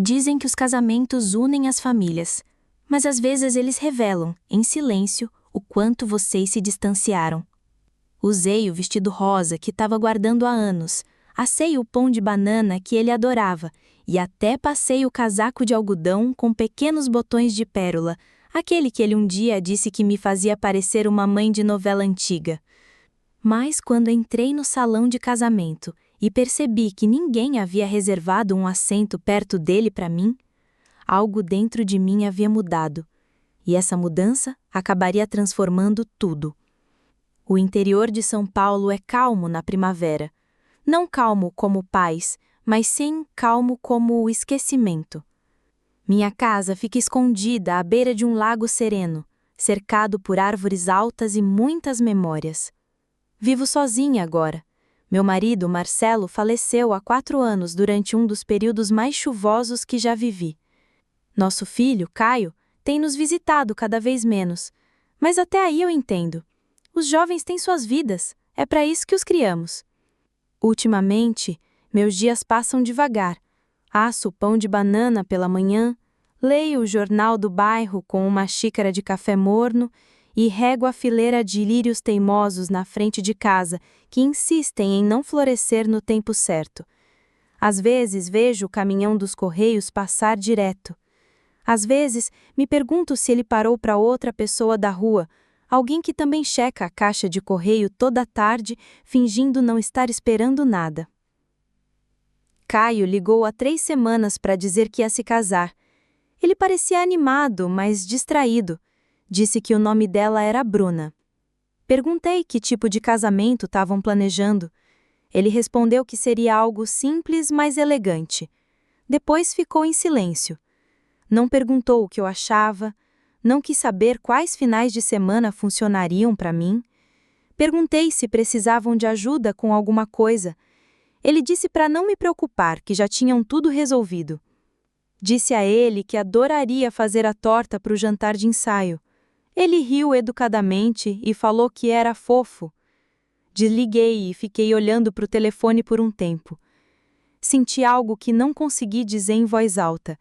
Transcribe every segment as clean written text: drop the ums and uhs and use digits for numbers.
Dizem que os casamentos unem as famílias, mas às vezes eles revelam, em silêncio, o quanto vocês se distanciaram. Usei o vestido rosa que estava guardando há anos, assei o pão de banana que ele adorava e até passei o casaco de algodão com pequenos botões de pérola, aquele que ele um dia disse que me fazia parecer uma mãe de novela antiga. Mas quando entrei no salão de casamento e percebi que ninguém havia reservado um assento perto dele para mim, algo dentro de mim havia mudado, e essa mudança acabaria transformando tudo. O interior de São Paulo é calmo na primavera. Não calmo como paz, mas sim calmo como o esquecimento. Minha casa fica escondida à beira de um lago sereno, cercado por árvores altas e muitas memórias. Vivo sozinha agora. Meu marido, Marcelo, faleceu há 4 anos durante um dos períodos mais chuvosos que já vivi. Nosso filho, Caio, tem nos visitado cada vez menos. Mas até aí eu entendo. Os jovens têm suas vidas, é para isso que os criamos. Ultimamente, meus dias passam devagar. Asso pão de banana pela manhã, leio o jornal do bairro com uma xícara de café morno e rego a fileira de lírios teimosos na frente de casa, que insistem em não florescer no tempo certo. Às vezes vejo o caminhão dos correios passar direto. Às vezes me pergunto se ele parou para outra pessoa da rua, alguém que também checa a caixa de correio toda tarde, fingindo não estar esperando nada. Caio ligou há 3 semanas para dizer que ia se casar. Ele parecia animado, mas distraído. Disse que o nome dela era Bruna. Perguntei que tipo de casamento estavam planejando. Ele respondeu que seria algo simples, mas elegante. Depois ficou em silêncio. Não perguntou o que eu achava, não quis saber quais finais de semana funcionariam para mim. Perguntei se precisavam de ajuda com alguma coisa. Ele disse para não me preocupar, que já tinham tudo resolvido. Disse a ele que adoraria fazer a torta para o jantar de ensaio. Ele riu educadamente e falou que era fofo. Desliguei e fiquei olhando para o telefone por um tempo. Senti algo que não consegui dizer em voz alta,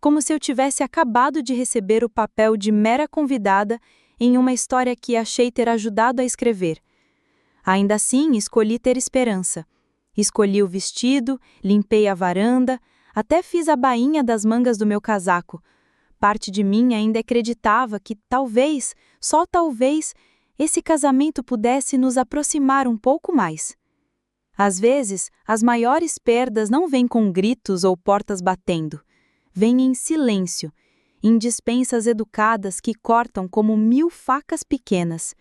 como se eu tivesse acabado de receber o papel de mera convidada em uma história que achei ter ajudado a escrever. Ainda assim, escolhi ter esperança. Escolhi o vestido, limpei a varanda, até fiz a bainha das mangas do meu casaco. Parte de mim ainda acreditava que talvez, só talvez, esse casamento pudesse nos aproximar um pouco mais. Às vezes, as maiores perdas não vêm com gritos ou portas batendo. Vêm em silêncio, em dispensas educadas que cortam como 1000 facas pequenas.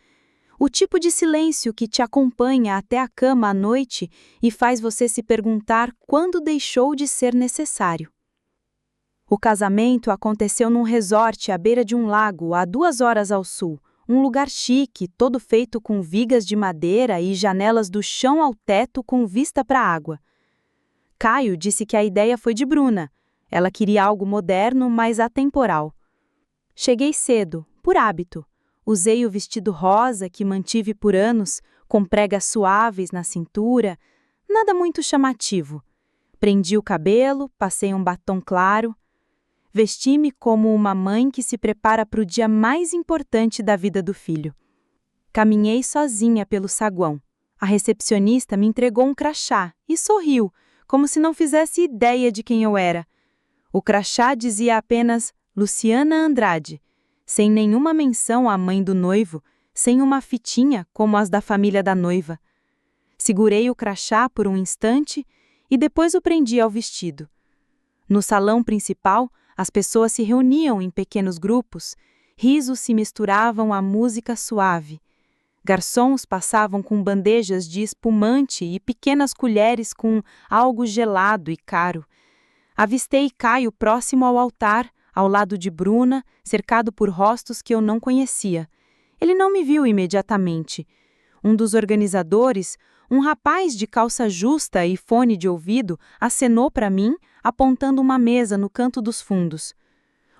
O tipo de silêncio que te acompanha até a cama à noite e faz você se perguntar quando deixou de ser necessário. O casamento aconteceu num resort à beira de um lago, a 2 horas ao sul, um lugar chique, todo feito com vigas de madeira e janelas do chão ao teto com vista para a água. Caio disse que a ideia foi de Bruna. Ela queria algo moderno, mas atemporal. Cheguei cedo, por hábito. Usei o vestido rosa que mantive por anos, com pregas suaves na cintura, nada muito chamativo. Prendi o cabelo, passei um batom claro. Vesti-me como uma mãe que se prepara para o dia mais importante da vida do filho. Caminhei sozinha pelo saguão. A recepcionista me entregou um crachá e sorriu, como se não fizesse ideia de quem eu era. O crachá dizia apenas Luciana Andrade, sem nenhuma menção à mãe do noivo, sem uma fitinha como as da família da noiva. Segurei o crachá por um instante e depois o prendi ao vestido. No salão principal, as pessoas se reuniam em pequenos grupos, risos se misturavam à música suave. Garçons passavam com bandejas de espumante e pequenas colheres com algo gelado e caro. Avistei Caio próximo ao altar, ao lado de Bruna, cercado por rostos que eu não conhecia. Ele não me viu imediatamente. Um dos organizadores, um rapaz de calça justa e fone de ouvido, acenou para mim, apontando uma mesa no canto dos fundos.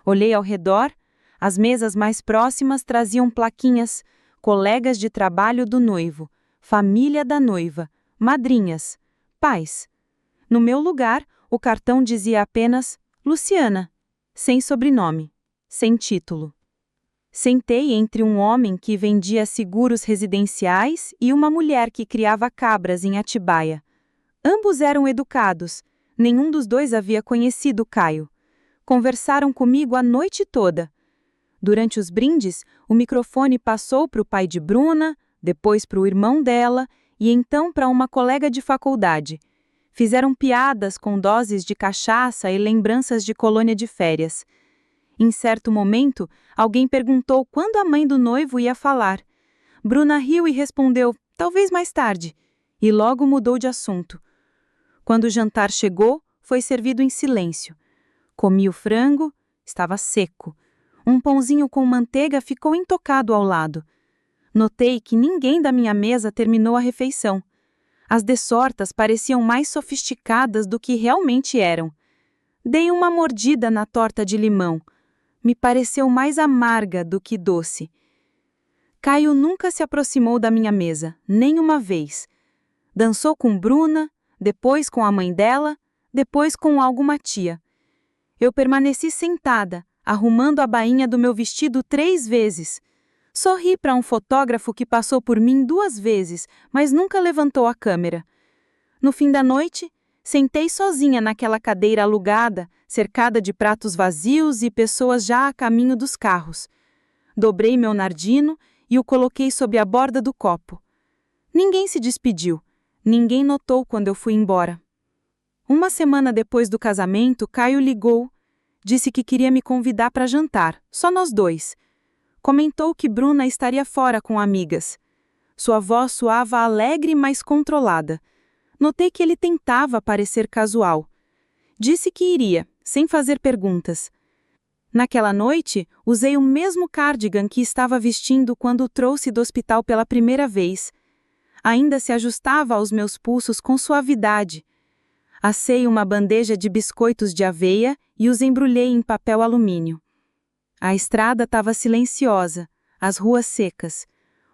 Olhei ao redor. As mesas mais próximas traziam plaquinhas: colegas de trabalho do noivo, família da noiva, madrinhas, pais. No meu lugar, o cartão dizia apenas Luciana, sem sobrenome, sem título. Sentei entre um homem que vendia seguros residenciais e uma mulher que criava cabras em Atibaia. Ambos eram educados, nenhum dos dois havia conhecido Caio. Conversaram comigo a noite toda. Durante os brindes, o microfone passou para o pai de Bruna, depois para o irmão dela e então para uma colega de faculdade. Fizeram piadas com doses de cachaça e lembranças de colônia de férias. Em certo momento, alguém perguntou quando a mãe do noivo ia falar. Bruna riu e respondeu, talvez mais tarde, e logo mudou de assunto. Quando o jantar chegou, foi servido em silêncio. Comi o frango, estava seco. Um pãozinho com manteiga ficou intocado ao lado. Notei que ninguém da minha mesa terminou a refeição. As dessortas pareciam mais sofisticadas do que realmente eram. Dei uma mordida na torta de limão. Me pareceu mais amarga do que doce. Caio nunca se aproximou da minha mesa, nem uma vez. Dançou com Bruna, depois com a mãe dela, depois com alguma tia. Eu permaneci sentada, arrumando a bainha do meu vestido 3 vezes. Sorri para um fotógrafo que passou por mim 2 vezes, mas nunca levantou a câmera. No fim da noite, sentei sozinha naquela cadeira alugada, cercada de pratos vazios e pessoas já a caminho dos carros. Dobrei meu nardino e o coloquei sob a borda do copo. Ninguém se despediu, ninguém notou quando eu fui embora. Uma semana depois do casamento, Caio ligou. Disse que queria me convidar para jantar, só nós 2. Comentou que Bruna estaria fora com amigas. Sua voz soava alegre, mas controlada. Notei que ele tentava parecer casual. Disse que iria, sem fazer perguntas. Naquela noite, usei o mesmo cardigan que estava vestindo quando o trouxe do hospital pela primeira vez. Ainda se ajustava aos meus pulsos com suavidade. Assei uma bandeja de biscoitos de aveia e os embrulhei em papel alumínio. A estrada estava silenciosa, as ruas secas,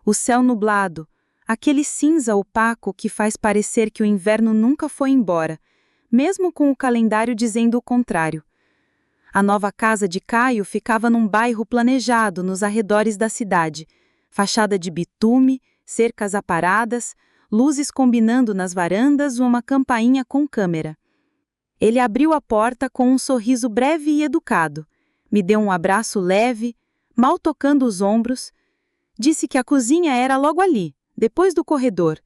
o céu nublado, aquele cinza opaco que faz parecer que o inverno nunca foi embora, mesmo com o calendário dizendo o contrário. A nova casa de Caio ficava num bairro planejado nos arredores da cidade, fachada de bitume, cercas aparadas, luzes combinando nas varandas, uma campainha com câmera. Ele abriu a porta com um sorriso breve e educado. Me deu um abraço leve, mal tocando os ombros. Disse que a cozinha era logo ali, depois do corredor.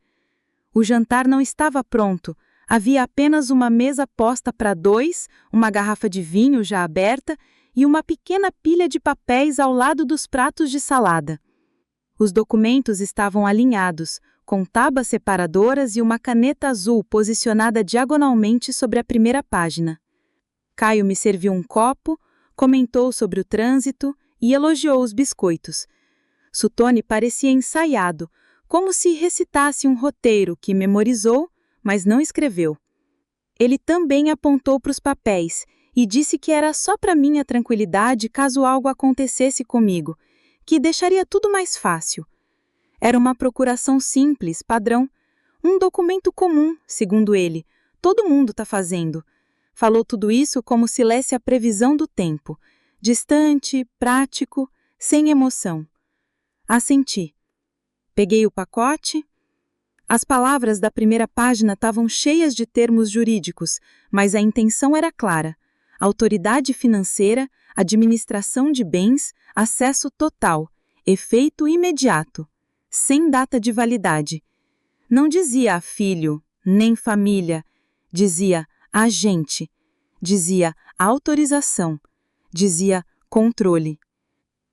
O jantar não estava pronto. Havia apenas uma mesa posta para 2, uma garrafa de vinho já aberta e uma pequena pilha de papéis ao lado dos pratos de salada. Os documentos estavam alinhados, com tábuas separadoras e uma caneta azul posicionada diagonalmente sobre a primeira página. Caio me serviu um copo, comentou sobre o trânsito e elogiou os biscoitos. Sutone parecia ensaiado, como se recitasse um roteiro que memorizou, mas não escreveu. Ele também apontou para os papéis e disse que era só para minha tranquilidade caso algo acontecesse comigo, que deixaria tudo mais fácil. Era uma procuração simples, padrão, um documento comum, segundo ele. Todo mundo está fazendo. Falou tudo isso como se lesse a previsão do tempo. Distante, prático, sem emoção. Assenti. Peguei o pacote. As palavras da primeira página estavam cheias de termos jurídicos, mas a intenção era clara. Autoridade financeira, administração de bens, acesso total, efeito imediato. Sem data de validade. Não dizia filho, nem família, dizia agente, dizia autorização, dizia controle.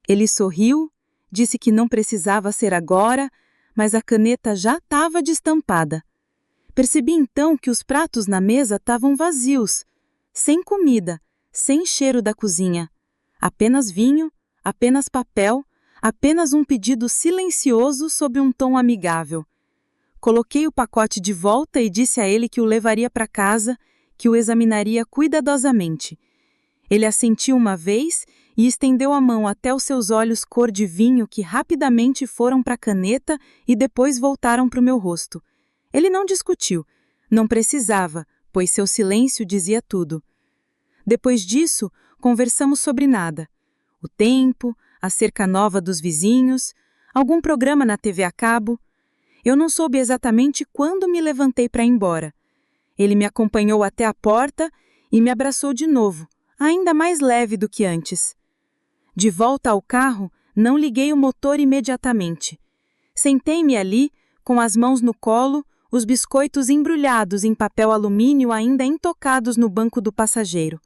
Ele sorriu, disse que não precisava ser agora, mas a caneta já estava destampada. Percebi então que os pratos na mesa estavam vazios, sem comida, sem cheiro da cozinha, apenas vinho, apenas papel, apenas um pedido silencioso sob um tom amigável. Coloquei o pacote de volta e disse a ele que o levaria para casa, que o examinaria cuidadosamente. Ele assentiu uma vez e estendeu a mão até os seus olhos cor de vinho que rapidamente foram para a caneta e depois voltaram para o meu rosto. Ele não discutiu, não precisava, pois seu silêncio dizia tudo. Depois disso, conversamos sobre nada. O tempo, a cerca nova dos vizinhos, algum programa na TV a cabo. Eu não soube exatamente quando me levantei para ir embora. Ele me acompanhou até a porta e me abraçou de novo, ainda mais leve do que antes. De volta ao carro, não liguei o motor imediatamente. Sentei-me ali, com as mãos no colo, os biscoitos embrulhados em papel alumínio ainda intocados no banco do passageiro.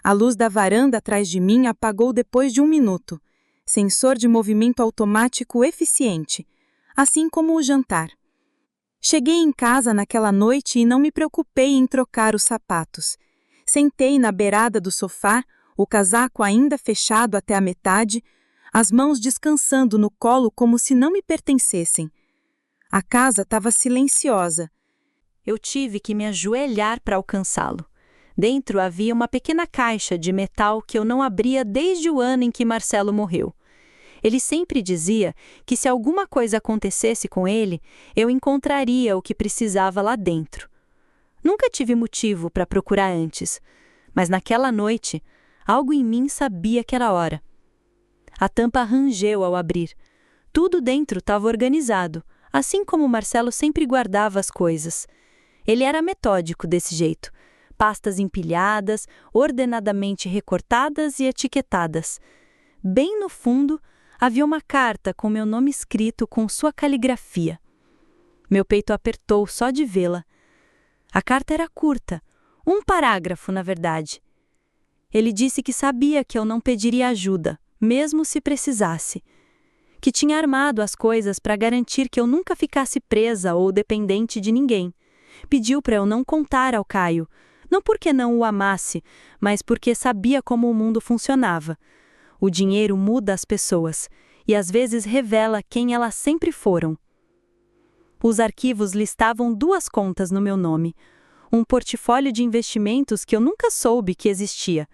A luz da varanda atrás de mim apagou depois de 1 minuto. Sensor de movimento automático eficiente, assim como o jantar. Cheguei em casa naquela noite e não me preocupei em trocar os sapatos. Sentei na beirada do sofá, o casaco ainda fechado até a metade, as mãos descansando no colo como se não me pertencessem. A casa estava silenciosa. Eu tive que me ajoelhar para alcançá-lo. Dentro havia uma pequena caixa de metal que eu não abria desde o ano em que Marcelo morreu. Ele sempre dizia que se alguma coisa acontecesse com ele, eu encontraria o que precisava lá dentro. Nunca tive motivo para procurar antes, mas naquela noite, algo em mim sabia que era hora. A tampa rangeu ao abrir. Tudo dentro estava organizado, assim como Marcelo sempre guardava as coisas. Ele era metódico desse jeito. Pastas empilhadas, ordenadamente recortadas e etiquetadas. Bem no fundo, havia uma carta com meu nome escrito com sua caligrafia. Meu peito apertou só de vê-la. A carta era curta, 1 parágrafo, na verdade. Ele disse que sabia que eu não pediria ajuda, mesmo se precisasse. Que tinha armado as coisas para garantir que eu nunca ficasse presa ou dependente de ninguém. Pediu para eu não contar ao Caio, não porque não o amasse, mas porque sabia como o mundo funcionava. O dinheiro muda as pessoas e às vezes revela quem elas sempre foram. Os arquivos listavam 2 contas no meu nome. Um portfólio de investimentos que eu nunca soube que existia.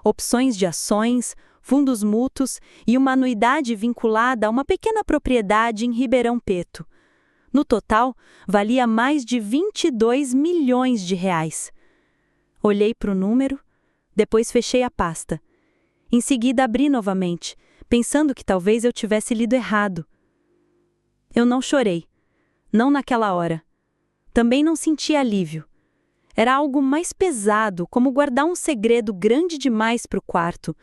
Opções de ações, fundos mútuos e uma anuidade vinculada a uma pequena propriedade em Ribeirão Preto. No total, valia mais de 22 milhões de reais. Olhei para o número, depois fechei a pasta. Em seguida abri novamente, pensando que talvez eu tivesse lido errado. Eu não chorei. Não naquela hora. Também não senti alívio. Era algo mais pesado, como guardar um segredo grande demais para o quarto.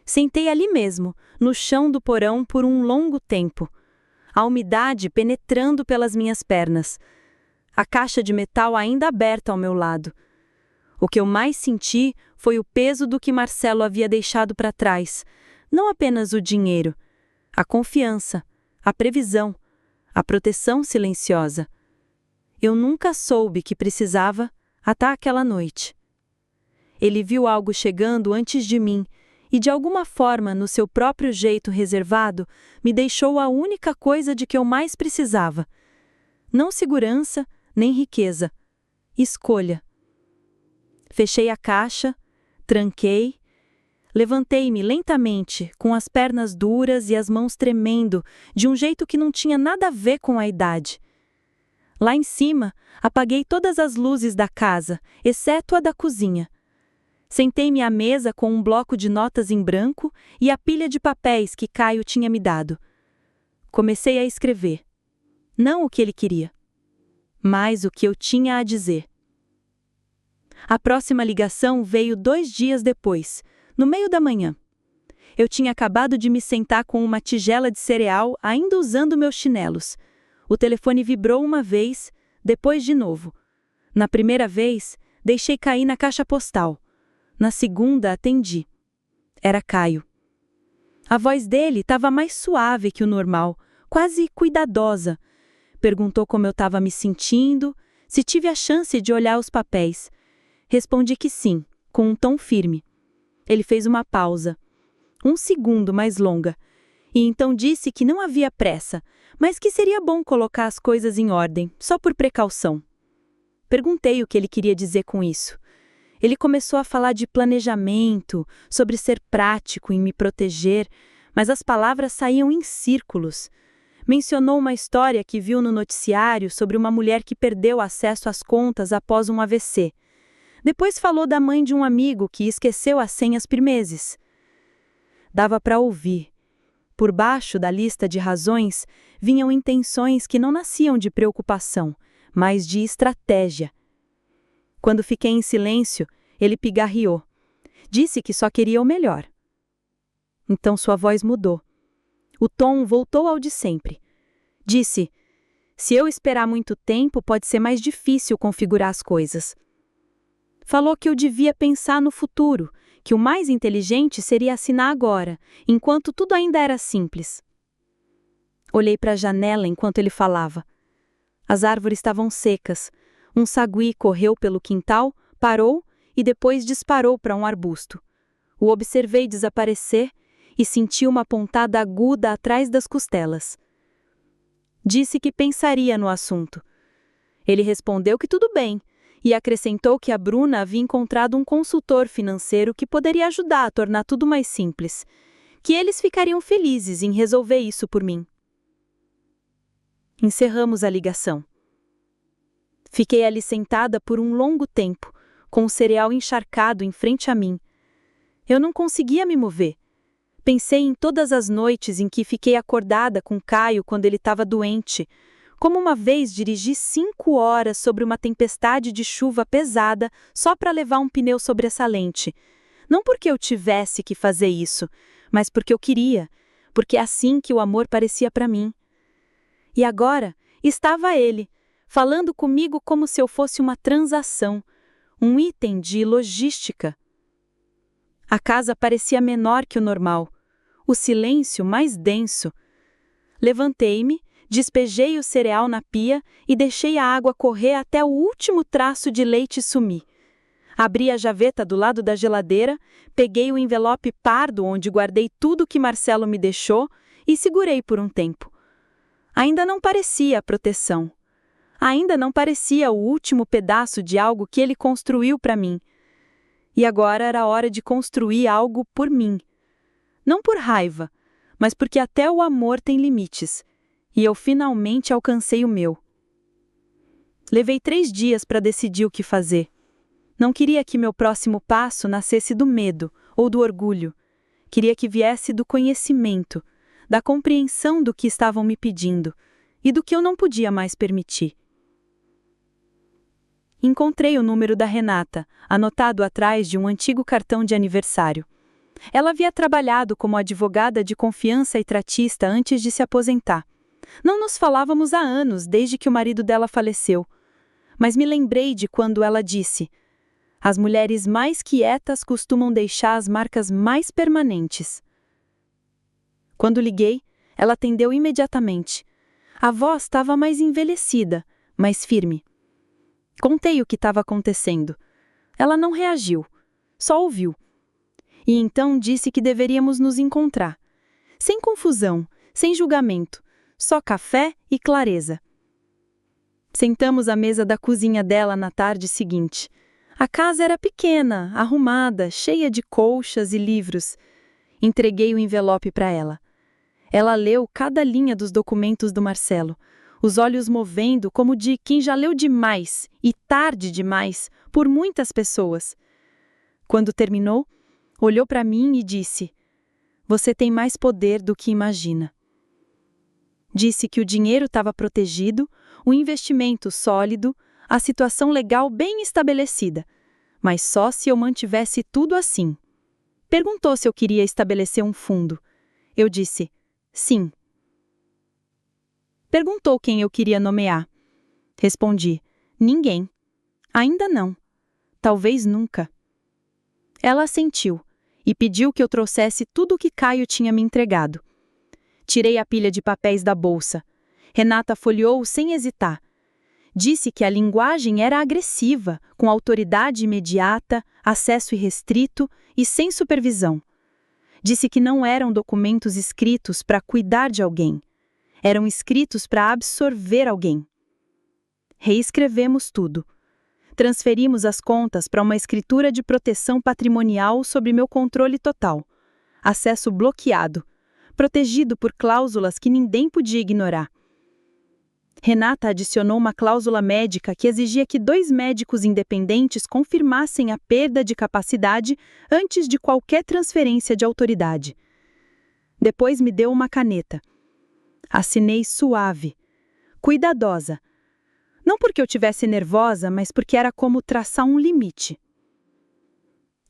Sentei ali mesmo, no chão do porão por um longo tempo. A umidade penetrando pelas minhas pernas. A caixa de metal ainda aberta ao meu lado. O que eu mais senti foi o peso do que Marcelo havia deixado para trás. Não apenas o dinheiro, a confiança, a previsão, a proteção silenciosa. Eu nunca soube que precisava até aquela noite. Ele viu algo chegando antes de mim e, de alguma forma, no seu próprio jeito reservado, me deixou a única coisa de que eu mais precisava. Não segurança, nem riqueza. Escolha. Fechei a caixa, tranquei, levantei-me lentamente, com as pernas duras e as mãos tremendo, de um jeito que não tinha nada a ver com a idade. Lá em cima, apaguei todas as luzes da casa, exceto a da cozinha. Sentei-me à mesa com um bloco de notas em branco e a pilha de papéis que Caio tinha me dado. Comecei a escrever. Não o que ele queria, mas o que eu tinha a dizer. A próxima ligação veio 2 dias depois, no meio da manhã. Eu tinha acabado de me sentar com uma tigela de cereal, ainda usando meus chinelos. O telefone vibrou uma vez, depois de novo. Na primeira vez, deixei cair na caixa postal. Na segunda, atendi. Era Caio. A voz dele estava mais suave que o normal, quase cuidadosa. Perguntou como eu estava me sentindo, se tive a chance de olhar os papéis. Respondi que sim, com um tom firme. Ele fez uma pausa, 1 segundo mais longa, e então disse que não havia pressa, mas que seria bom colocar as coisas em ordem, só por precaução. Perguntei o que ele queria dizer com isso. Ele começou a falar de planejamento, sobre ser prático em me proteger, mas as palavras saíam em círculos. Mencionou uma história que viu no noticiário sobre uma mulher que perdeu acesso às contas após um AVC. Depois falou da mãe de um amigo que esqueceu as senhas por meses. Dava para ouvir. Por baixo da lista de razões vinham intenções que não nasciam de preocupação, mas de estratégia. Quando fiquei em silêncio, ele pigarreou. Disse que só queria o melhor. Então sua voz mudou. O tom voltou ao de sempre. Disse: se eu esperar muito tempo, pode ser mais difícil configurar as coisas. Falou que eu devia pensar no futuro, que o mais inteligente seria assinar agora, enquanto tudo ainda era simples. Olhei para a janela enquanto ele falava. As árvores estavam secas. Um sagui correu pelo quintal, parou e depois disparou para um arbusto. O observei desaparecer e senti uma pontada aguda atrás das costelas. Disse que pensaria no assunto. Ele respondeu que tudo bem e acrescentou que a Bruna havia encontrado um consultor financeiro que poderia ajudar a tornar tudo mais simples, que eles ficariam felizes em resolver isso por mim. Encerramos a ligação. Fiquei ali sentada por um longo tempo, com o cereal encharcado em frente a mim. Eu não conseguia me mover. Pensei em todas as noites em que fiquei acordada com Caio quando ele estava doente, como uma vez dirigi 5 horas sobre uma tempestade de chuva pesada só para levar um pneu sobressalente. Não porque eu tivesse que fazer isso, mas porque eu queria, porque é assim que o amor parecia para mim. E agora estava ele, falando comigo como se eu fosse uma transação, um item de logística. A casa parecia menor que o normal, o silêncio mais denso. Levantei-me, despejei o cereal na pia e deixei a água correr até o último traço de leite sumir. Abri a gaveta do lado da geladeira, peguei o envelope pardo onde guardei tudo que Marcelo me deixou e segurei por um tempo. Ainda não parecia a proteção. Ainda não parecia o último pedaço de algo que ele construiu para mim. E agora era hora de construir algo por mim. Não por raiva, mas porque até o amor tem limites. E eu finalmente alcancei o meu. Levei 3 dias para decidir o que fazer. Não queria que meu próximo passo nascesse do medo ou do orgulho. Queria que viesse do conhecimento, da compreensão do que estavam me pedindo e do que eu não podia mais permitir. Encontrei o número da Renata, anotado atrás de um antigo cartão de aniversário. Ela havia trabalhado como advogada de confiança e tratista antes de se aposentar. Não nos falávamos há anos, desde que o marido dela faleceu. Mas me lembrei de quando ela disse: as mulheres mais quietas costumam deixar as marcas mais permanentes. Quando liguei, ela atendeu imediatamente. A voz estava mais envelhecida, mais firme. Contei o que estava acontecendo. Ela não reagiu, só ouviu. E então disse que deveríamos nos encontrar. Sem confusão, sem julgamento, só café e clareza. Sentamos à mesa da cozinha dela na tarde seguinte. A casa era pequena, arrumada, cheia de colchas e livros. Entreguei o envelope para ela. Ela leu cada linha dos documentos do Marcelo, os olhos movendo como de quem já leu demais, e tarde demais, por muitas pessoas. Quando terminou, olhou para mim e disse: você tem mais poder do que imagina. Disse que o dinheiro estava protegido, o investimento sólido, a situação legal bem estabelecida, mas só se eu mantivesse tudo assim. Perguntou se eu queria estabelecer um fundo. Eu disse: sim. Perguntou quem eu queria nomear. Respondi: ninguém. Ainda não. Talvez nunca. Ela assentiu e pediu que eu trouxesse tudo o que Caio tinha me entregado. Tirei a pilha de papéis da bolsa. Renata folheou sem hesitar. Disse que a linguagem era agressiva, com autoridade imediata, acesso irrestrito e sem supervisão. Disse que não eram documentos escritos para cuidar de alguém. Eram escritos para absorver alguém. Reescrevemos tudo. Transferimos as contas para uma escritura de proteção patrimonial sob meu controle total. Acesso bloqueado, protegido por cláusulas que ninguém podia ignorar. Renata adicionou uma cláusula médica que exigia que 2 médicos independentes confirmassem a perda de capacidade antes de qualquer transferência de autoridade. Depois me deu uma caneta. Assinei suave, cuidadosa. Não porque eu tivesse nervosa, mas porque era como traçar um limite.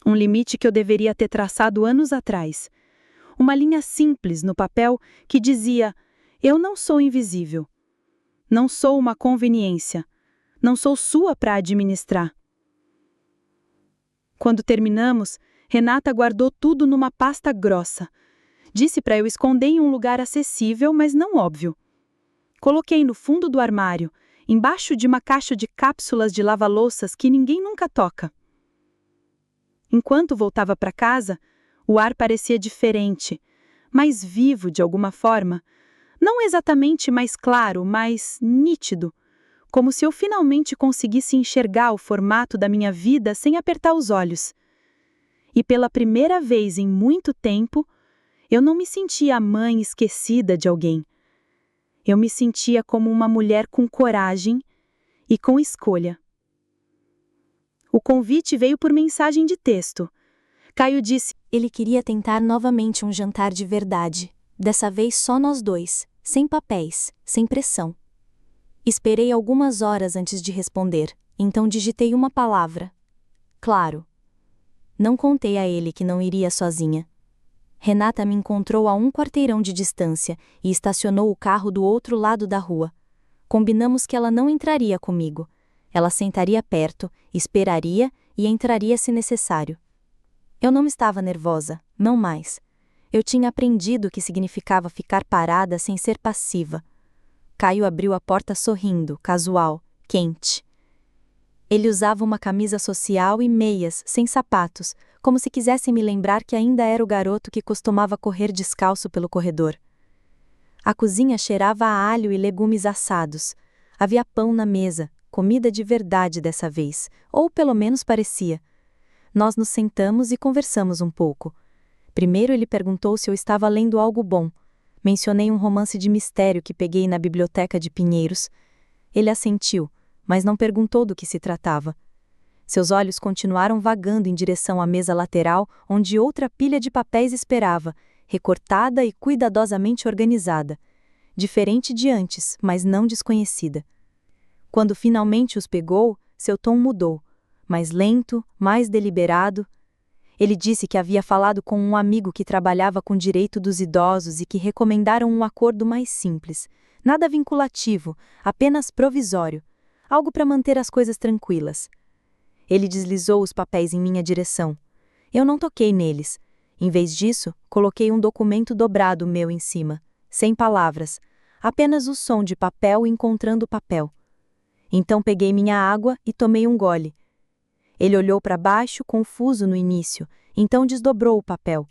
Um limite que eu deveria ter traçado anos atrás. Uma linha simples no papel que dizia: eu não sou invisível. Não sou uma conveniência. Não sou sua para administrar. Quando terminamos, Renata guardou tudo numa pasta grossa. Disse para eu esconder em um lugar acessível, mas não óbvio. Coloquei no fundo do armário, embaixo de uma caixa de cápsulas de lava-louças que ninguém nunca toca. Enquanto voltava para casa, o ar parecia diferente, mais vivo de alguma forma. Não exatamente mais claro, mas nítido, como se eu finalmente conseguisse enxergar o formato da minha vida sem apertar os olhos. E pela primeira vez em muito tempo, eu não me sentia a mãe esquecida de alguém. Eu me sentia como uma mulher com coragem e com escolha. O convite veio por mensagem de texto. Caio disse: Ele queria tentar novamente um jantar de verdade, dessa vez só nós dois, sem papéis, sem pressão. Esperei algumas horas antes de responder, então digitei uma palavra. Claro. Não contei a ele que não iria sozinha. Renata me encontrou a 1 quarteirão de distância e estacionou o carro do outro lado da rua. Combinamos que ela não entraria comigo. Ela sentaria perto, esperaria e entraria se necessário. Eu não estava nervosa, não mais. Eu tinha aprendido o que significava ficar parada sem ser passiva. Caio abriu a porta sorrindo, casual, quente. Ele usava uma camisa social e meias, sem sapatos, como se quisesse me lembrar que ainda era o garoto que costumava correr descalço pelo corredor. A cozinha cheirava a alho e legumes assados. Havia pão na mesa, comida de verdade dessa vez, ou pelo menos parecia. Nós nos sentamos e conversamos um pouco. Primeiro ele perguntou se eu estava lendo algo bom. Mencionei um romance de mistério que peguei na biblioteca de Pinheiros. Ele assentiu, mas não perguntou do que se tratava. Seus olhos continuaram vagando em direção à mesa lateral, onde outra pilha de papéis esperava, recortada e cuidadosamente organizada. Diferente de antes, mas não desconhecida. Quando finalmente os pegou, seu tom mudou, mais lento, mais deliberado. Ele disse que havia falado com um amigo que trabalhava com direito dos idosos e que recomendaram um acordo mais simples, nada vinculativo, apenas provisório, algo para manter as coisas tranquilas. Ele deslizou os papéis em minha direção. Eu não toquei neles. Em vez disso, coloquei um documento dobrado meu em cima, sem palavras, apenas o som de papel encontrando papel. Então peguei minha água e tomei um gole. Ele olhou para baixo, confuso no início, então desdobrou o papel.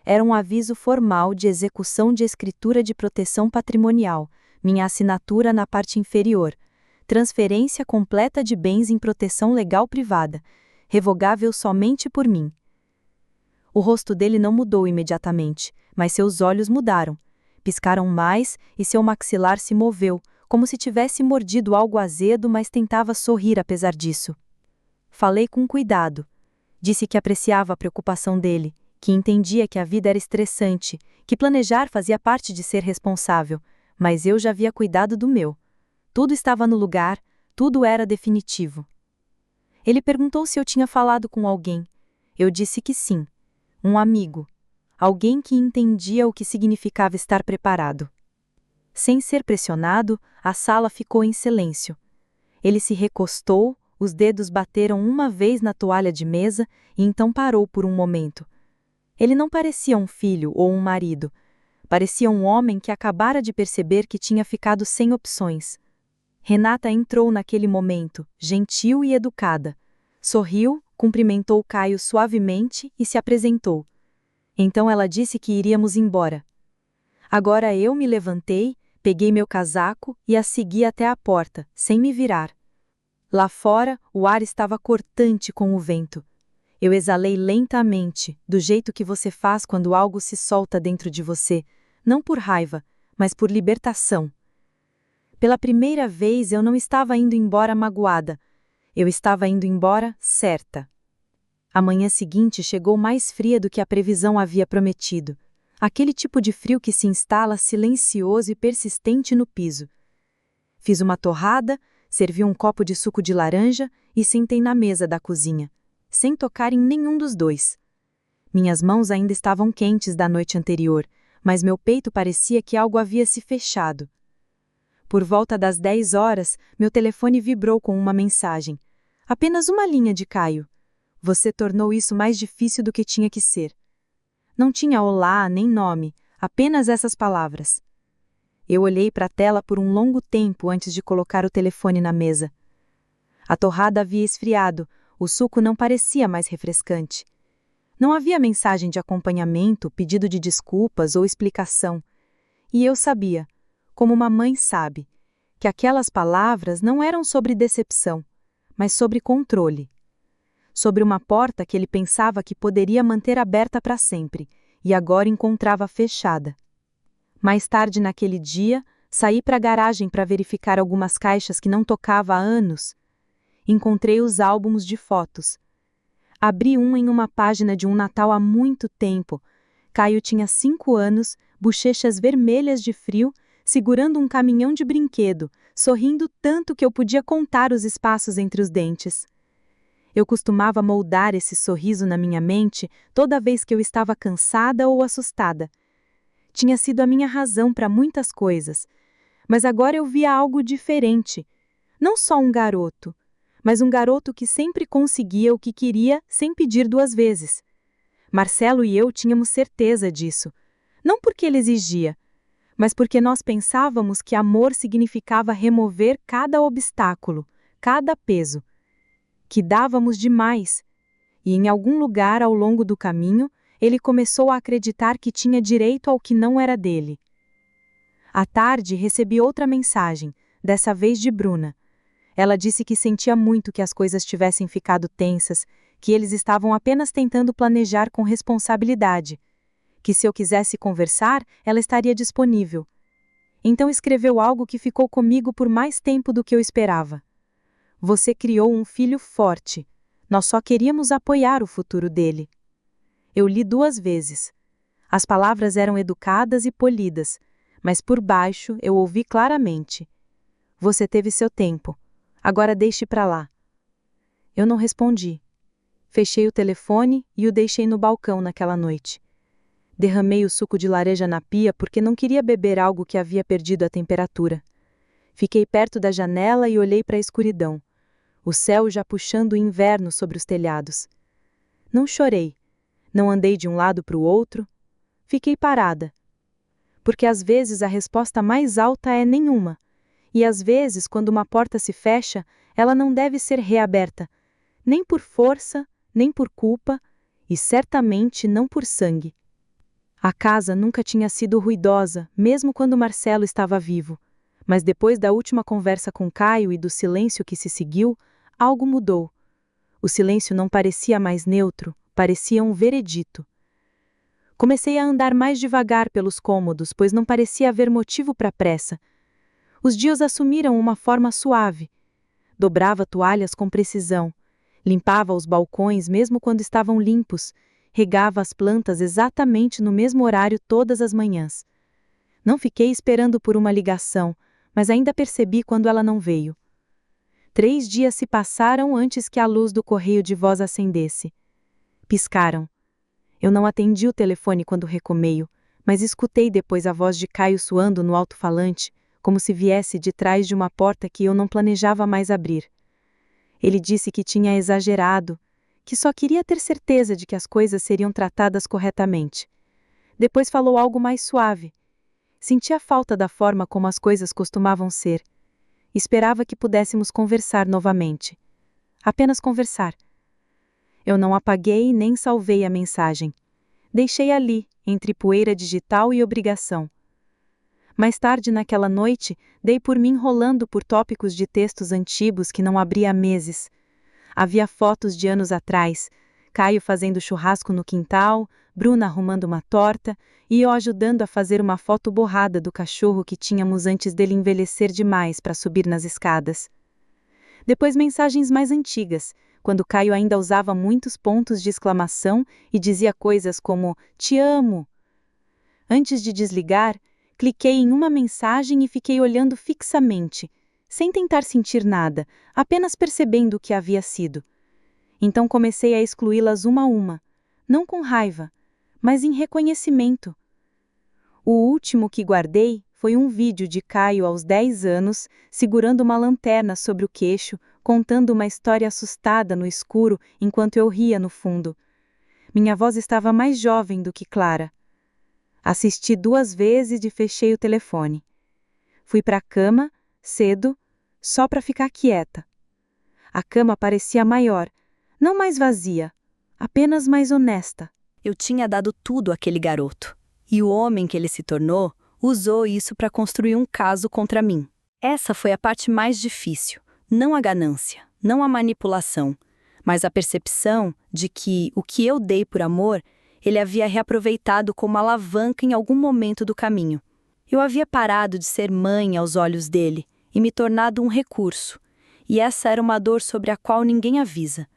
Era um aviso formal de execução de escritura de proteção patrimonial, minha assinatura na parte inferior. Transferência completa de bens em proteção legal privada, revogável somente por mim. O rosto dele não mudou imediatamente, mas seus olhos mudaram. Piscaram mais e seu maxilar se moveu, como se tivesse mordido algo azedo, mas tentava sorrir apesar disso. Falei com cuidado. Disse que apreciava a preocupação dele, que entendia que a vida era estressante, que planejar fazia parte de ser responsável, mas eu já havia cuidado do meu. Tudo estava no lugar, tudo era definitivo. Ele perguntou se eu tinha falado com alguém. Eu disse que sim. Um amigo. Alguém que entendia o que significava estar preparado. Sem ser pressionado, a sala ficou em silêncio. Ele se recostou, os dedos bateram uma vez na toalha de mesa e então parou por um momento. Ele não parecia um filho ou um marido. Parecia um homem que acabara de perceber que tinha ficado sem opções. Renata entrou naquele momento, gentil e educada. Sorriu, cumprimentou Caio suavemente e se apresentou. Então ela disse que iríamos embora. Agora eu me levantei, peguei meu casaco e a segui até a porta, sem me virar. Lá fora, o ar estava cortante com o vento. Eu exalei lentamente, do jeito que você faz quando algo se solta dentro de você, não por raiva, mas por libertação. Pela primeira vez, eu não estava indo embora magoada. Eu estava indo embora certa. A manhã seguinte chegou mais fria do que a previsão havia prometido. Aquele tipo de frio que se instala silencioso e persistente no piso. Fiz uma torrada, servi um copo de suco de laranja e sentei na mesa da cozinha, sem tocar em nenhum dos dois. Minhas mãos ainda estavam quentes da noite anterior, mas meu peito parecia que algo havia se fechado. Por volta das 10 horas, meu telefone vibrou com uma mensagem. Apenas uma linha de Caio. Você tornou isso mais difícil do que tinha que ser. Não tinha olá nem nome, apenas essas palavras. Eu olhei para a tela por um longo tempo antes de colocar o telefone na mesa. A torrada havia esfriado, o suco não parecia mais refrescante. Não havia mensagem de acompanhamento, pedido de desculpas ou explicação. E eu sabia, como uma mãe sabe, que aquelas palavras não eram sobre decepção, mas sobre controle. Sobre uma porta que ele pensava que poderia manter aberta para sempre, e agora encontrava fechada. Mais tarde naquele dia, saí para a garagem para verificar algumas caixas que não tocava há anos. Encontrei os álbuns de fotos. Abri um em uma página de um Natal há muito tempo. Caio tinha 5 anos, bochechas vermelhas de frio, segurando um caminhão de brinquedo, sorrindo tanto que eu podia contar os espaços entre os dentes. Eu costumava moldar esse sorriso na minha mente toda vez que eu estava cansada ou assustada. Tinha sido a minha razão para muitas coisas, mas agora eu via algo diferente. Não só um garoto, mas um garoto que sempre conseguia o que queria sem pedir 2 vezes. Marcelo e eu tínhamos certeza disso, não porque ele exigia, mas porque nós pensávamos que amor significava remover cada obstáculo, cada peso. Que dávamos demais, e em algum lugar ao longo do caminho, ele começou a acreditar que tinha direito ao que não era dele. À tarde, recebi outra mensagem, dessa vez de Bruna. Ela disse que sentia muito que as coisas tivessem ficado tensas, que eles estavam apenas tentando planejar com responsabilidade, que se eu quisesse conversar, ela estaria disponível. Então escreveu algo que ficou comigo por mais tempo do que eu esperava. Você criou um filho forte. Nós só queríamos apoiar o futuro dele. Eu li 2 vezes. As palavras eram educadas e polidas, mas por baixo eu ouvi claramente. Você teve seu tempo. Agora deixe para lá. Eu não respondi. Fechei o telefone e o deixei no balcão naquela noite. Derramei o suco de laranja na pia porque não queria beber algo que havia perdido a temperatura. Fiquei perto da janela e olhei para a escuridão. O céu já puxando o inverno sobre os telhados. Não chorei. Não andei de um lado para o outro. Fiquei parada. Porque às vezes a resposta mais alta é nenhuma. E às vezes, quando uma porta se fecha, ela não deve ser reaberta. Nem por força, nem por culpa, e certamente não por sangue. A casa nunca tinha sido ruidosa, mesmo quando Marcelo estava vivo. Mas depois da última conversa com Caio e do silêncio que se seguiu, algo mudou. O silêncio não parecia mais neutro, parecia um veredito. Comecei a andar mais devagar pelos cômodos, pois não parecia haver motivo para pressa. Os dias assumiram uma forma suave. Dobrava toalhas com precisão. Limpava os balcões mesmo quando estavam limpos. Regava as plantas exatamente no mesmo horário todas as manhãs. Não fiquei esperando por uma ligação, mas ainda percebi quando ela não veio. 3 dias se passaram antes que a luz do correio de voz acendesse. Piscaram. Eu não atendi o telefone quando recomeio, mas escutei depois a voz de Caio soando no alto-falante, como se viesse de trás de uma porta que eu não planejava mais abrir. Ele disse que tinha exagerado, que só queria ter certeza de que as coisas seriam tratadas corretamente. Depois falou algo mais suave. Sentia falta da forma como as coisas costumavam ser. Esperava que pudéssemos conversar novamente. Apenas conversar. Eu não apaguei nem salvei a mensagem. Deixei ali, entre poeira digital e obrigação. Mais tarde naquela noite, dei por mim rolando por tópicos de textos antigos que não abria há meses. Havia fotos de anos atrás, Caio fazendo churrasco no quintal, Bruna arrumando uma torta e eu ajudando a fazer uma foto borrada do cachorro que tínhamos antes dele envelhecer demais para subir nas escadas. Depois mensagens mais antigas, quando Caio ainda usava muitos pontos de exclamação e dizia coisas como "Te amo". Antes de desligar, cliquei em uma mensagem e fiquei olhando fixamente, sem tentar sentir nada, apenas percebendo o que havia sido. Então comecei a excluí-las uma a uma, não com raiva, mas em reconhecimento. O último que guardei foi um vídeo de Caio aos 10 anos, segurando uma lanterna sobre o queixo, contando uma história assustada no escuro enquanto eu ria no fundo. Minha voz estava mais jovem do que clara. Assisti 2 vezes e fechei o telefone. Fui para a cama, cedo, só para ficar quieta. A cama parecia maior, não mais vazia, apenas mais honesta. Eu tinha dado tudo àquele garoto. E o homem que ele se tornou usou isso para construir um caso contra mim. Essa foi a parte mais difícil. Não a ganância, não a manipulação, mas a percepção de que o que eu dei por amor, ele havia reaproveitado como alavanca em algum momento do caminho. Eu havia parado de ser mãe aos olhos dele e me tornado um recurso. E essa era uma dor sobre a qual ninguém avisa.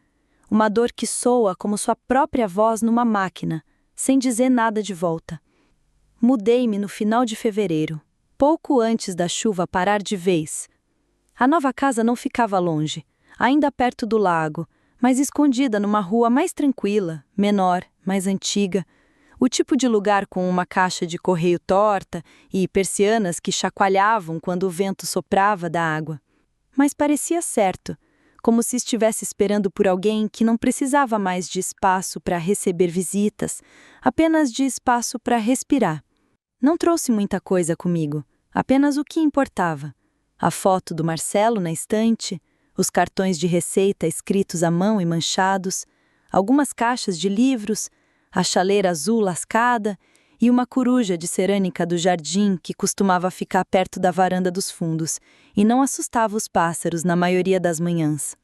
Uma dor que soa como sua própria voz numa máquina, sem dizer nada de volta. Mudei-me no final de fevereiro, pouco antes da chuva parar de vez. A nova casa não ficava longe, ainda perto do lago, mas escondida numa rua mais tranquila, menor, mais antiga. O tipo de lugar com uma caixa de correio torta e persianas que chacoalhavam quando o vento soprava da água. Mas parecia certo, como se estivesse esperando por alguém que não precisava mais de espaço para receber visitas, apenas de espaço para respirar. Não trouxe muita coisa comigo, apenas o que importava. A foto do Marcelo na estante, os cartões de receita escritos à mão e manchados, algumas caixas de livros, a chaleira azul lascada e uma coruja de cerâmica do jardim que costumava ficar perto da varanda dos fundos e não assustava os pássaros na maioria das manhãs.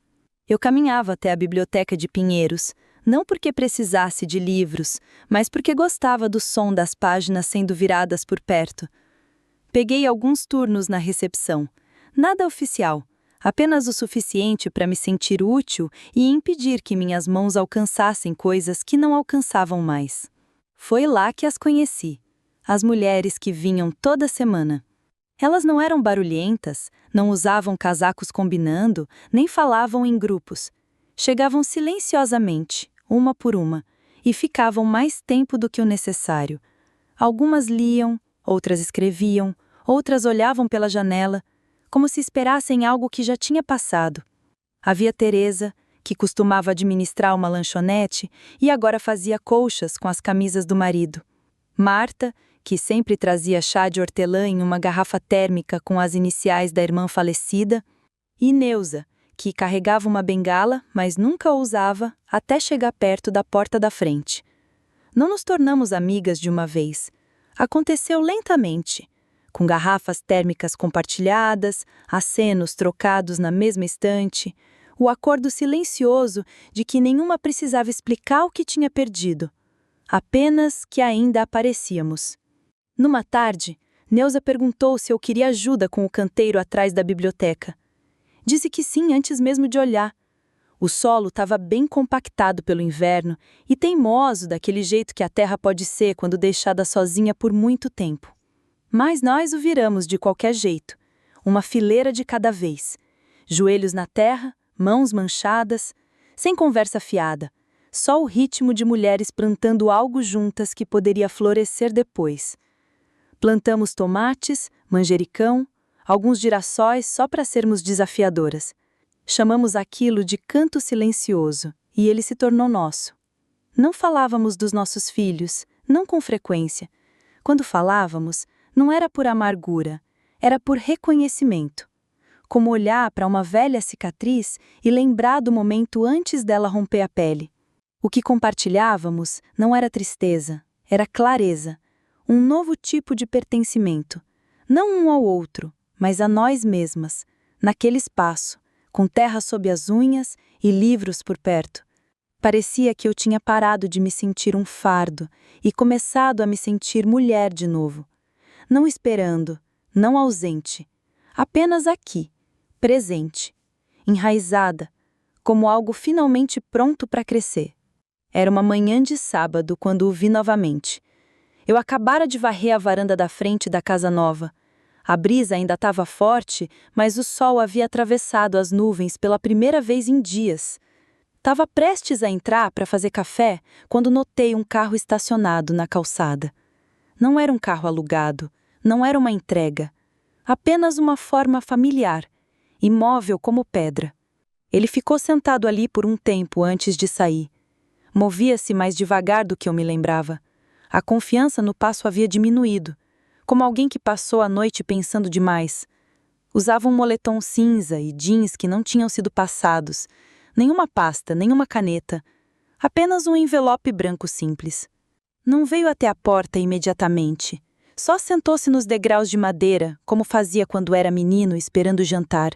Eu caminhava até a biblioteca de Pinheiros, não porque precisasse de livros, mas porque gostava do som das páginas sendo viradas por perto. Peguei alguns turnos na recepção, nada oficial, apenas o suficiente para me sentir útil e impedir que minhas mãos alcançassem coisas que não alcançavam mais. Foi lá que as conheci, as mulheres que vinham toda semana. Elas não eram barulhentas, não usavam casacos combinando, nem falavam em grupos. Chegavam silenciosamente, uma por uma, e ficavam mais tempo do que o necessário. Algumas liam, outras escreviam, outras olhavam pela janela, como se esperassem algo que já tinha passado. Havia Teresa, que costumava administrar uma lanchonete e agora fazia colchas com as camisas do marido. Marta, que sempre trazia chá de hortelã em uma garrafa térmica com as iniciais da irmã falecida, e Neuza, que carregava uma bengala, mas nunca a usava até chegar perto da porta da frente. Não nos tornamos amigas de uma vez. Aconteceu lentamente, com garrafas térmicas compartilhadas, acenos trocados na mesma estante, o acordo silencioso de que nenhuma precisava explicar o que tinha perdido, apenas que ainda aparecíamos. Numa tarde, Neuza perguntou se eu queria ajuda com o canteiro atrás da biblioteca. Disse que sim antes mesmo de olhar. O solo estava bem compactado pelo inverno e teimoso daquele jeito que a terra pode ser quando deixada sozinha por muito tempo. Mas nós o viramos de qualquer jeito, uma fileira de cada vez. Joelhos na terra, mãos manchadas, sem conversa fiada, só o ritmo de mulheres plantando algo juntas que poderia florescer depois. Plantamos tomates, manjericão, alguns girassóis só para sermos desafiadoras. Chamamos aquilo de canto silencioso, e ele se tornou nosso. Não falávamos dos nossos filhos, não com frequência. Quando falávamos, não era por amargura, era por reconhecimento. Como olhar para uma velha cicatriz e lembrar do momento antes dela romper a pele. O que compartilhávamos não era tristeza, era clareza, um novo tipo de pertencimento, não um ao outro, mas a nós mesmas, naquele espaço, com terra sob as unhas e livros por perto. Parecia que eu tinha parado de me sentir um fardo e começado a me sentir mulher de novo. Não esperando, não ausente, apenas aqui, presente, enraizada, como algo finalmente pronto para crescer. Era uma manhã de sábado quando o vi novamente. Eu acabara de varrer a varanda da frente da casa nova. A brisa ainda estava forte, mas o sol havia atravessado as nuvens pela primeira vez em dias. Estava prestes a entrar para fazer café quando notei um carro estacionado na calçada. Não era um carro alugado, não era uma entrega. Apenas uma forma familiar, imóvel como pedra. Ele ficou sentado ali por um tempo antes de sair. Movia-se mais devagar do que eu me lembrava. A confiança no passo havia diminuído, como alguém que passou a noite pensando demais. Usava um moletom cinza e jeans que não tinham sido passados, nenhuma pasta, nenhuma caneta, apenas um envelope branco simples. Não veio até a porta imediatamente. Só sentou-se nos degraus de madeira, como fazia quando era menino esperando jantar.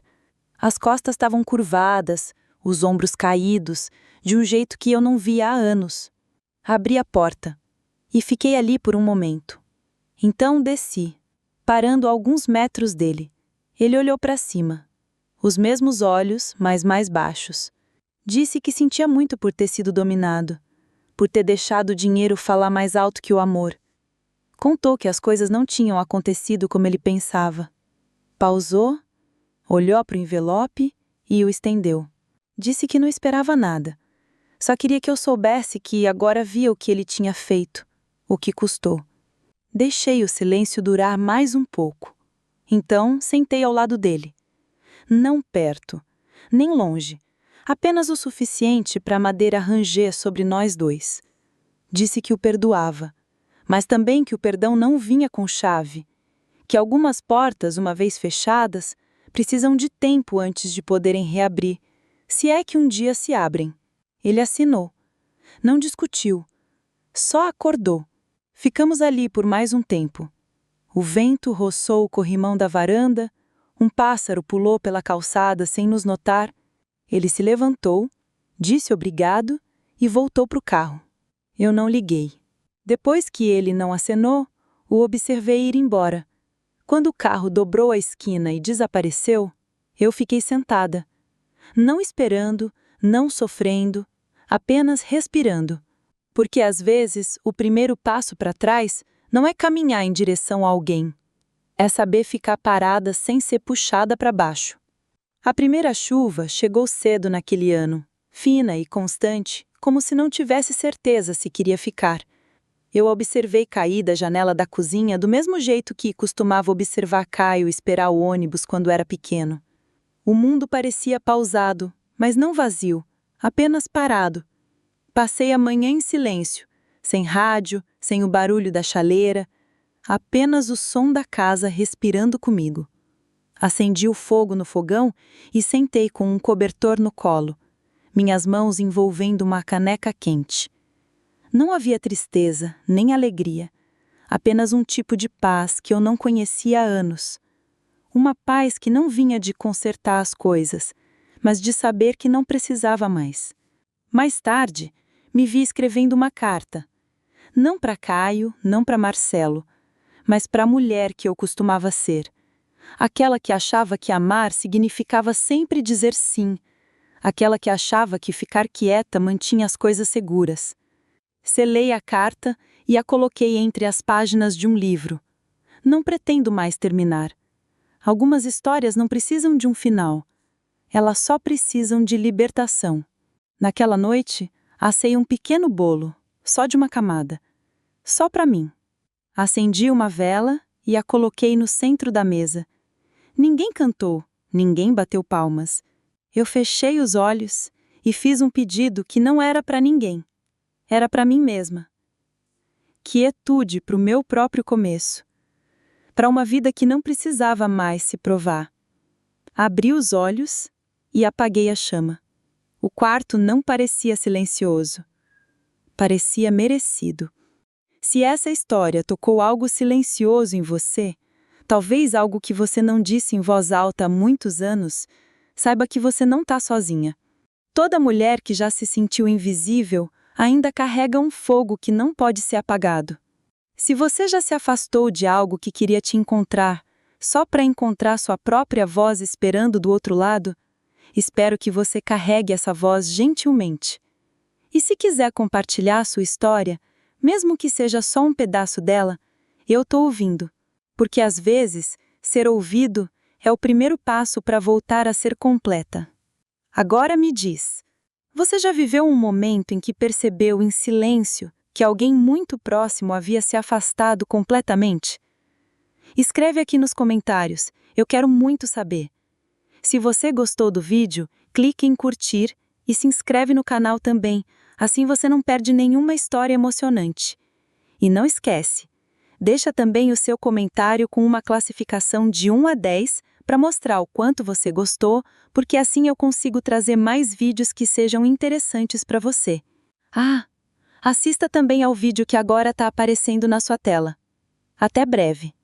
As costas estavam curvadas, os ombros caídos, de um jeito que eu não via há anos. Abri a porta e fiquei ali por um momento. Então desci, parando a alguns metros dele. Ele olhou para cima. Os mesmos olhos, mas mais baixos. Disse que sentia muito por ter sido dominado, por ter deixado o dinheiro falar mais alto que o amor. Contou que as coisas não tinham acontecido como ele pensava. Pausou, olhou para o envelope e o estendeu. Disse que não esperava nada. Só queria que eu soubesse que agora via o que ele tinha feito, o que custou. Deixei o silêncio durar mais um pouco. Então, sentei ao lado dele. Não perto, nem longe. Apenas o suficiente para a madeira ranger sobre nós dois. Disse que o perdoava, mas também que o perdão não vinha com chave, que algumas portas, uma vez fechadas, precisam de tempo antes de poderem reabrir, se é que um dia se abrem. Ele assinou. Não discutiu. Só acordou. Ficamos ali por mais um tempo. O vento roçou o corrimão da varanda, um pássaro pulou pela calçada sem nos notar. Ele se levantou, disse obrigado e voltou para o carro. Eu não liguei. Depois que ele não acenou, o observei ir embora. Quando o carro dobrou a esquina e desapareceu, eu fiquei sentada. Não esperando, não sofrendo, apenas respirando. Porque às vezes o primeiro passo para trás não é caminhar em direção a alguém. É saber ficar parada sem ser puxada para baixo. A primeira chuva chegou cedo naquele ano, fina e constante, como se não tivesse certeza se queria ficar. Eu observei cair da janela da cozinha do mesmo jeito que costumava observar Caio esperar o ônibus quando era pequeno. O mundo parecia pausado, mas não vazio, apenas parado. Passei a manhã em silêncio, sem rádio, sem o barulho da chaleira, apenas o som da casa respirando comigo. Acendi o fogo no fogão e sentei com um cobertor no colo, minhas mãos envolvendo uma caneca quente. Não havia tristeza, nem alegria, apenas um tipo de paz que eu não conhecia há anos. Uma paz que não vinha de consertar as coisas, mas de saber que não precisava mais. Mais tarde, me vi escrevendo uma carta. Não para Caio, não para Marcelo, mas para a mulher que eu costumava ser. Aquela que achava que amar significava sempre dizer sim. Aquela que achava que ficar quieta mantinha as coisas seguras. Selei a carta e a coloquei entre as páginas de um livro. Não pretendo mais terminar. Algumas histórias não precisam de um final. Elas só precisam de libertação. Naquela noite, assei um pequeno bolo, só de uma camada. Só para mim. Acendi uma vela e a coloquei no centro da mesa. Ninguém cantou, ninguém bateu palmas. Eu fechei os olhos e fiz um pedido que não era para ninguém. Era para mim mesma. Quietude para o meu próprio começo. Para uma vida que não precisava mais se provar. Abri os olhos e apaguei a chama. O quarto não parecia silencioso. Parecia merecido. Se essa história tocou algo silencioso em você, talvez algo que você não disse em voz alta há muitos anos, saiba que você não está sozinha. Toda mulher que já se sentiu invisível ainda carrega um fogo que não pode ser apagado. Se você já se afastou de algo que queria te encontrar, só para encontrar sua própria voz esperando do outro lado, espero que você carregue essa voz gentilmente. E se quiser compartilhar sua história, mesmo que seja só um pedaço dela, eu estou ouvindo. Porque às vezes, ser ouvido é o primeiro passo para voltar a ser completa. Agora me diz, você já viveu um momento em que percebeu em silêncio que alguém muito próximo havia se afastado completamente? Escreve aqui nos comentários, eu quero muito saber. Se você gostou do vídeo, clique em curtir e se inscreve no canal também, assim você não perde nenhuma história emocionante. E não esquece, deixa também o seu comentário com uma classificação de 1 a 10 para mostrar o quanto você gostou, porque assim eu consigo trazer mais vídeos que sejam interessantes para você. Assista também ao vídeo que agora está aparecendo na sua tela. Até breve!